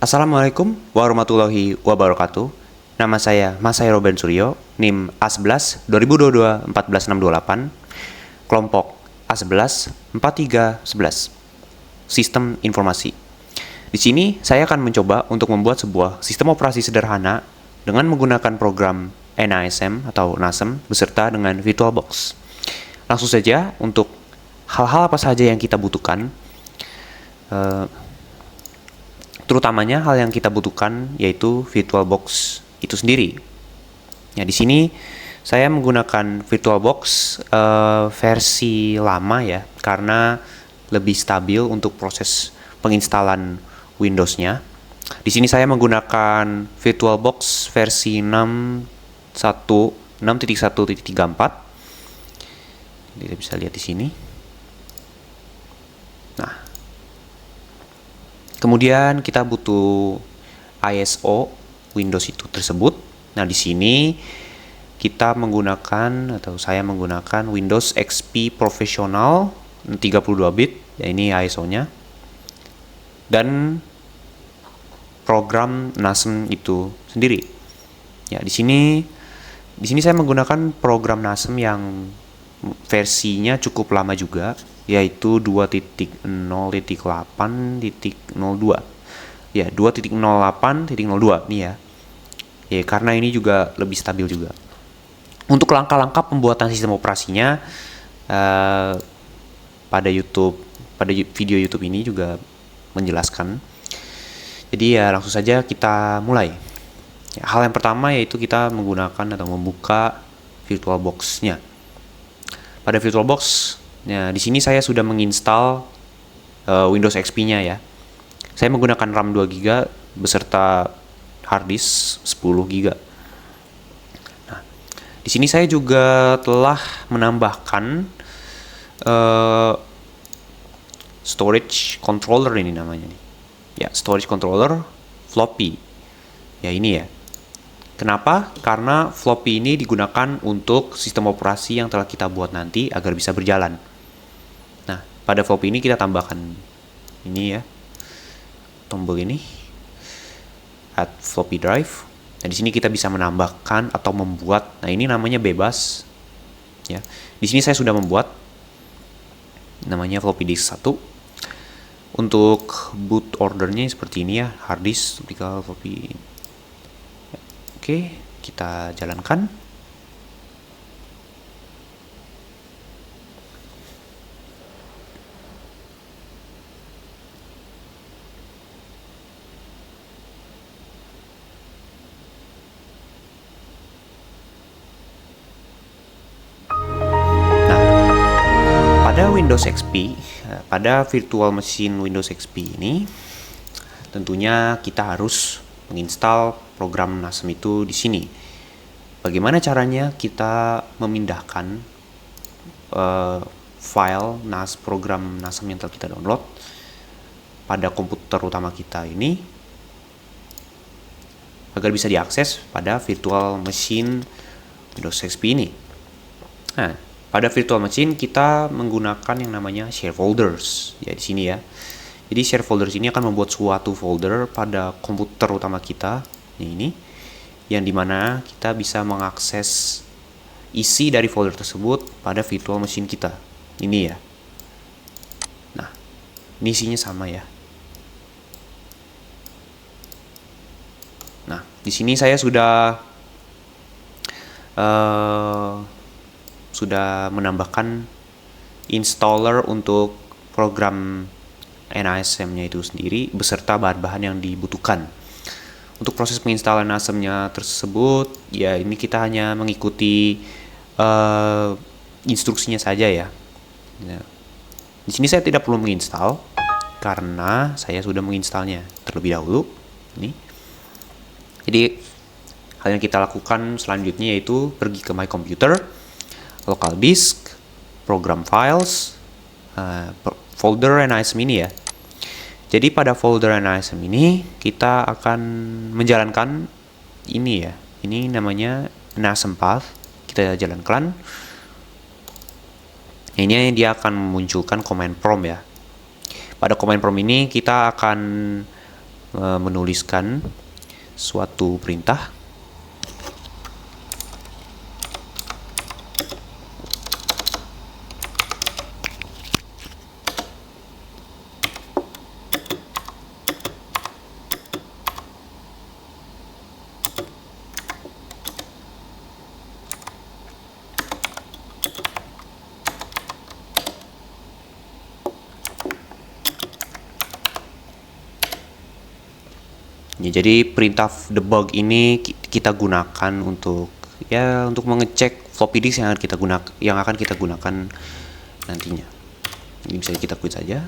Assalamualaikum warahmatullahi wabarakatuh. Nama saya Mas Robin Suryo, NIM A11 2022 14628, kelompok A11 4311, Sistem Informasi. Di sini saya akan mencoba untuk membuat sebuah sistem operasi sederhana dengan menggunakan program NASM atau NASM beserta dengan VirtualBox. Langsung saja untuk hal-hal apa saja yang kita butuhkan. Terutamanya hal yang kita butuhkan yaitu VirtualBox itu sendiri. Ya, di sini saya menggunakan VirtualBox versi lama ya, karena lebih stabil untuk proses penginstalan Windows-nya. Di sini saya menggunakan VirtualBox versi 6.1.34. Kita bisa lihat di sini. Nah, kemudian kita butuh ISO Windows itu tersebut. Nah, di sini kita menggunakan atau saya menggunakan Windows XP Professional 32 bit, ya ini ISO-nya. Dan program NASM itu sendiri. Ya, di sini saya menggunakan program NASM yang versinya cukup lama juga, yaitu 2.0.8.02. Ya, 2.08.02 nih ya. Ya, karena ini juga lebih stabil juga. Untuk langkah-langkah pembuatan sistem operasinya pada video YouTube ini juga menjelaskan. Jadi ya langsung saja kita mulai. Ya, hal yang pertama yaitu kita menggunakan atau membuka VirtualBox-nya. Pada VirtualBox, ya, di sini saya sudah menginstal Windows XP-nya ya. Saya menggunakan RAM 2 GB beserta hard disk 10 GB. Nah, di sini saya juga telah menambahkan storage controller, ini namanya nih. Ya, storage controller floppy. Ya, ini ya. Kenapa? Karena floppy ini digunakan untuk sistem operasi yang telah kita buat nanti agar bisa berjalan. Nah, pada floppy ini kita tambahkan ini ya, tombol ini, add floppy drive. Nah, di sini kita bisa menambahkan atau membuat. Nah, ini namanya bebas. Ya, di sini saya sudah membuat namanya floppy disk 1. Untuk boot ordernya seperti ini ya, hard disk, vertical, floppy. Oke, kita jalankan. Pada Windows XP, pada virtual machine Windows XP ini, tentunya kita harus menginstal program NASM itu di sini. Bagaimana caranya kita memindahkan file program NASM yang telah kita download pada komputer utama kita ini agar bisa diakses pada virtual machine Windows XP ini. Nah, pada virtual machine kita menggunakan yang namanya share folders. Ya, di sini ya. Jadi share folders ini akan membuat suatu folder pada komputer utama kita ini, yang dimana kita bisa mengakses isi dari folder tersebut pada virtual machine kita. Ini ya. Nah, ini isinya sama ya. Nah, di sini saya sudah menambahkan installer untuk program NASM-nya itu sendiri beserta bahan-bahan yang dibutuhkan. Untuk proses penginstalan NASM-nya tersebut, ya ini kita hanya mengikuti instruksinya saja ya. Nah, di sini saya tidak perlu menginstal karena saya sudah menginstalnya terlebih dahulu. Ini. Jadi hal yang kita lakukan selanjutnya yaitu pergi ke My Computer, local disk, program files, folder NASM ini ya. Jadi pada folder NASM ini kita akan menjalankan ini ya. Ini namanya NASM path. Kita jalankan. Ini dia akan memunculkan command prompt ya. Pada command prompt ini kita akan menuliskan suatu perintah. Ya, jadi perintah debug ini kita gunakan untuk mengecek floppy disk yang akan kita gunakan nantinya. Ini bisa kita quit saja.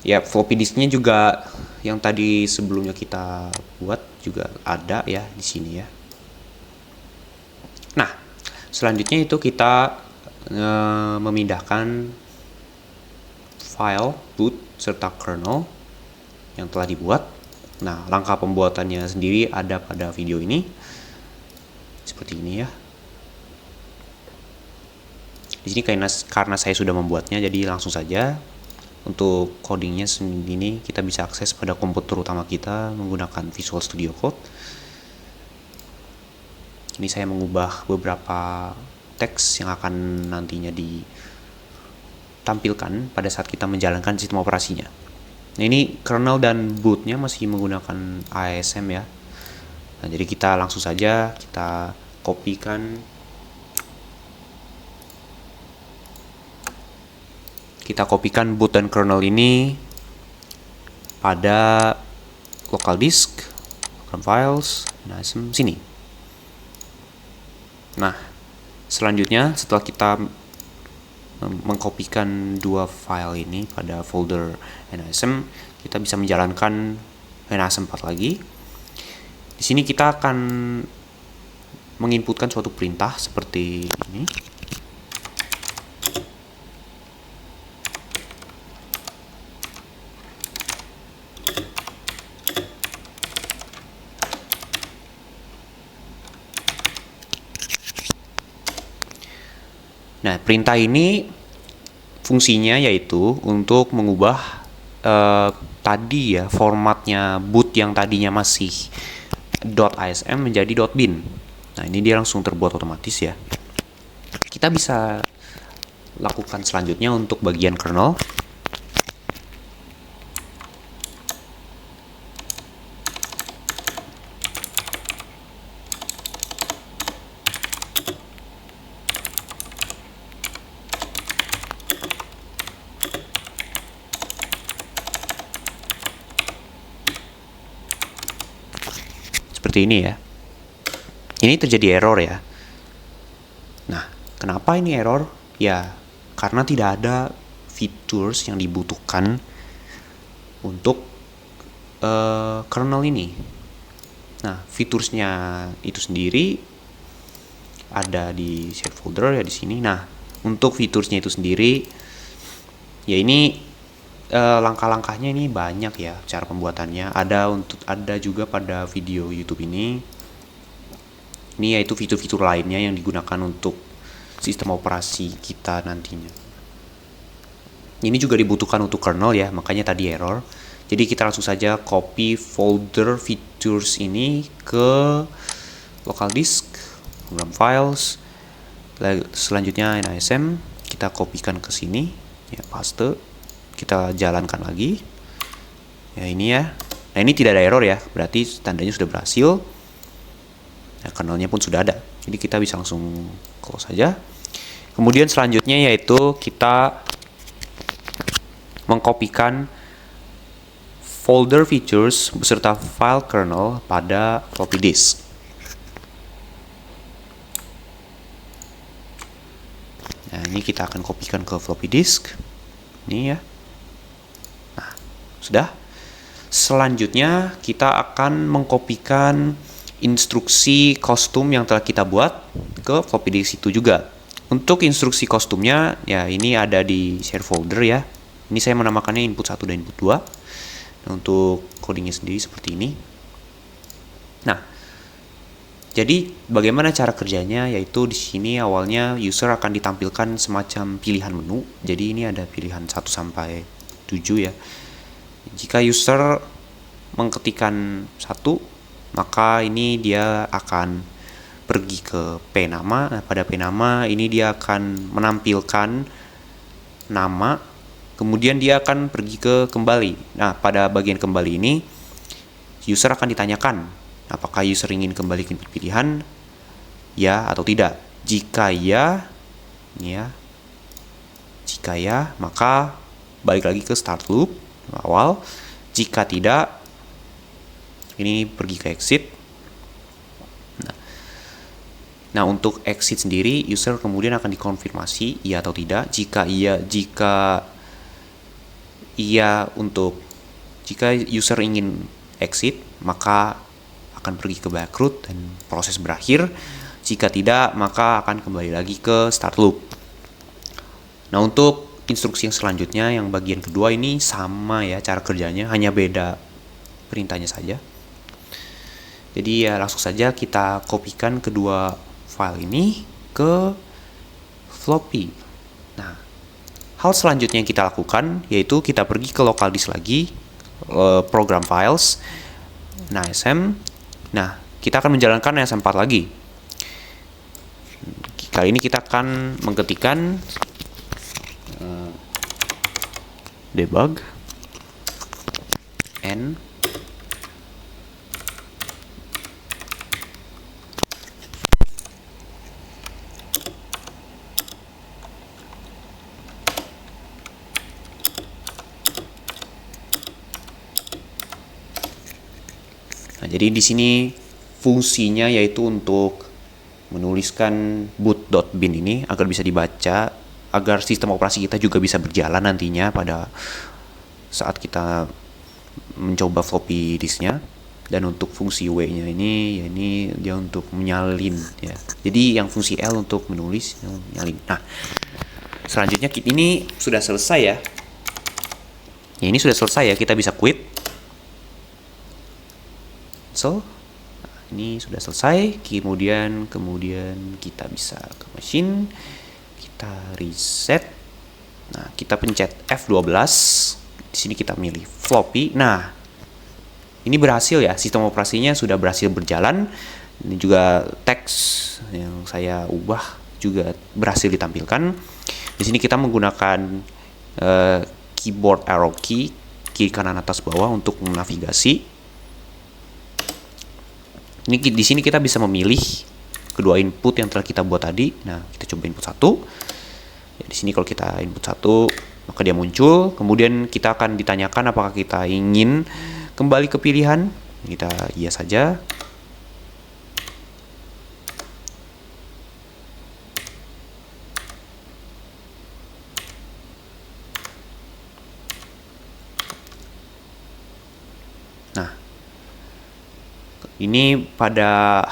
Ya, floppy disknya juga yang tadi sebelumnya kita buat juga ada ya di sini ya. Nah, selanjutnya itu kita memindahkan file boot serta kernel yang telah dibuat. Nah, langkah pembuatannya sendiri ada pada video ini. Seperti ini ya. Di sini karena saya sudah membuatnya, jadi langsung saja untuk codingnya sendiri kita bisa akses pada komputer utama kita menggunakan Visual Studio Code. Ini saya mengubah beberapa teks yang akan nantinya ditampilkan pada saat kita menjalankan sistem operasinya. Nah, ini kernel dan bootnya masih menggunakan ASM ya. Nah, jadi kita langsung saja kita kopikan boot dan kernel ini pada local disk, program files, ASM sini. Nah, selanjutnya setelah kita mengkopikan dua file ini pada folder NASM, kita bisa menjalankan NASM 4 lagi. Di sini kita akan menginputkan suatu perintah seperti ini. Nah, perintah ini fungsinya yaitu untuk mengubah tadi ya formatnya boot yang tadinya masih .asm menjadi .bin. Nah, ini dia langsung terbuat otomatis ya. Kita bisa lakukan selanjutnya untuk bagian kernel. Seperti ini ya. Ini terjadi error ya. Nah, kenapa ini error? Ya, karena tidak ada features yang dibutuhkan untuk kernel ini. Nah, featuresnya itu sendiri ada di shared folder ya di sini. Nah, untuk featuresnya itu sendiri ya ini langkah-langkahnya ini banyak ya cara pembuatannya. Ada juga pada video YouTube ini. Ini yaitu fitur-fitur lainnya yang digunakan untuk sistem operasi kita nantinya. Ini juga dibutuhkan untuk kernel ya, makanya tadi error. Jadi kita langsung saja copy folder features ini ke local disk, program files. Selanjutnya NASM kita kopikan ke sini, ya paste. Kita jalankan lagi. Ya ini ya. Nah, ini tidak ada error ya, berarti tandanya sudah berhasil. Nah, kernelnya pun sudah ada. Jadi kita bisa langsung close saja. Kemudian selanjutnya yaitu kita mengkopikan folder features beserta file kernel pada floppy disk. Nah, ini kita akan kopikan ke floppy disk. Ini ya. Nah, sudah. Selanjutnya kita akan mengkopikan instruksi kostum yang telah kita buat ke floppy disk itu juga. Untuk instruksi kostumnya ya ini ada di share folder ya. Ini saya menamakannya input 1 dan input 2. Nah, untuk codingnya sendiri seperti ini. Nah, jadi bagaimana cara kerjanya? Yaitu di sini awalnya user akan ditampilkan semacam pilihan menu. Jadi ini ada pilihan 1 sampai 7 ya. Jika user mengetikkan 1, maka ini dia akan pergi ke P nama. Nah, pada P nama ini dia akan menampilkan nama, kemudian dia akan pergi ke kembali. Nah, pada bagian kembali ini user akan ditanyakan apakah user ingin kembali ke input pilihan, ya atau tidak. Jika ya, ini ya. Jika ya, maka balik lagi ke start loop awal. Jika tidak, ini pergi ke exit. Nah, untuk exit sendiri, user kemudian akan dikonfirmasi iya atau tidak. Jika user ingin exit, maka akan pergi ke backroot dan proses berakhir. Jika tidak, maka akan kembali lagi ke start loop. Nah, untuk instruksi yang selanjutnya, yang bagian kedua ini sama ya cara kerjanya, hanya beda perintahnya saja. Jadi ya langsung saja kita kopikan kedua file ini ke floppy. Nah, hal selanjutnya yang kita lakukan yaitu kita pergi ke local disk lagi, program files, nah SM. Nah, kita akan menjalankan SM4 lagi. Kali ini kita akan mengetikkan debug n Nah, jadi di sini fungsinya yaitu untuk menuliskan boot.bin ini agar bisa dibaca, agar sistem operasi kita juga bisa berjalan nantinya pada saat kita mencoba floppy disknya. Dan untuk fungsi W-nya ini, ya ini dia untuk menyalin ya. Jadi yang fungsi L untuk menulis, menyalin. Nah, selanjutnya ini sudah selesai ya. Ya, ini sudah selesai ya, kita bisa quit. So, ini sudah selesai. Kemudian kita bisa ke machine, kita reset. Nah, kita pencet F12. Di sini kita milih floppy. Nah, ini berhasil ya, sistem operasinya sudah berhasil berjalan. Ini juga teks yang saya ubah juga berhasil ditampilkan. Di sini kita menggunakan keyboard arrow key kiri kanan atas bawah untuk menavigasi. Ini di sini kita bisa memilih kedua input yang telah kita buat tadi. Nah, kita coba input 1. Ya, di sini kalau kita input 1, maka dia muncul. Kemudian kita akan ditanyakan apakah kita ingin kembali ke pilihan. Kita iya saja. Nah, ini pada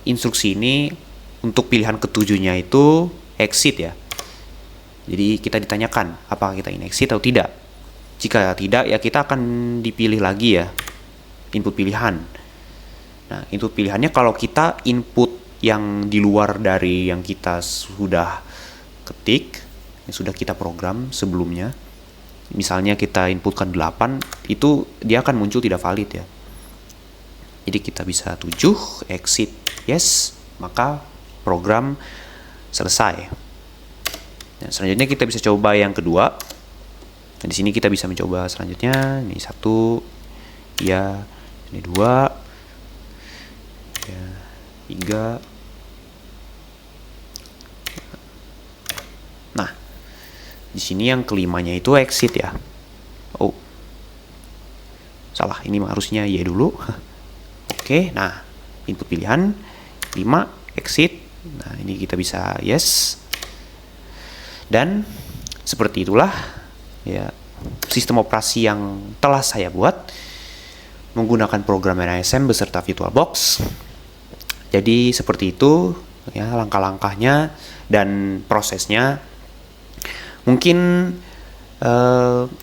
instruksi ini untuk pilihan ketujuhnya itu exit ya. Jadi kita ditanyakan apakah kita ingin exit atau tidak. Jika tidak, ya kita akan dipilih lagi ya input pilihan. Nah, input pilihannya kalau kita input yang di luar dari yang kita sudah ketik, yang sudah kita program sebelumnya, misalnya kita inputkan 8, itu dia akan muncul tidak valid ya. Jadi kita bisa 7, exit yes, maka program selesai. Nah, selanjutnya kita bisa coba yang kedua. Nah, di sini kita bisa mencoba selanjutnya. Ini 1, ya, ini 2, ya, 3. Nah, di sini yang kelimanya itu exit ya. Oh, salah. Ini harusnya Y dulu. Oke, nah input pilihan 5 exit. Nah, ini kita bisa yes. Dan seperti itulah ya sistem operasi yang telah saya buat menggunakan program NISM beserta VirtualBox. Jadi seperti itu ya langkah-langkahnya dan prosesnya. Mungkin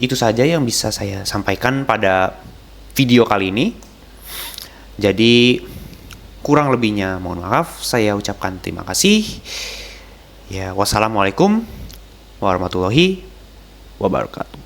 itu saja yang bisa saya sampaikan pada video kali ini. Jadi kurang lebihnya mohon maaf, saya ucapkan terima kasih. Ya, wassalamualaikum warahmatullahi wabarakatuh.